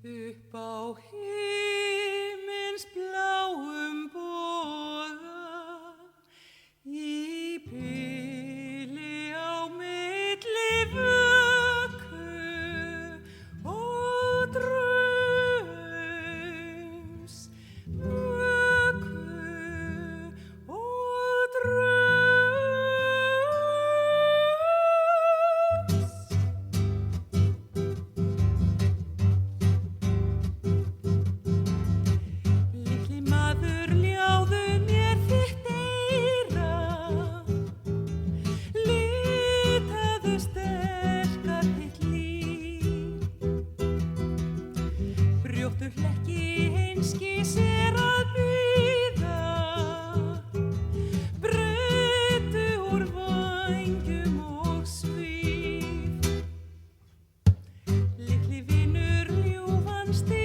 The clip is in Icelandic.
upp á himins bláum boga í bili á milli vöku og draums vöku og draums. Litli maður ljáðu mér þitt eyra, litaðu sterkar þitt líf. Brjóttu hlekki einskis er að bíða, breiddu úr vængjum og svíf. Litli vinur ljúfan stig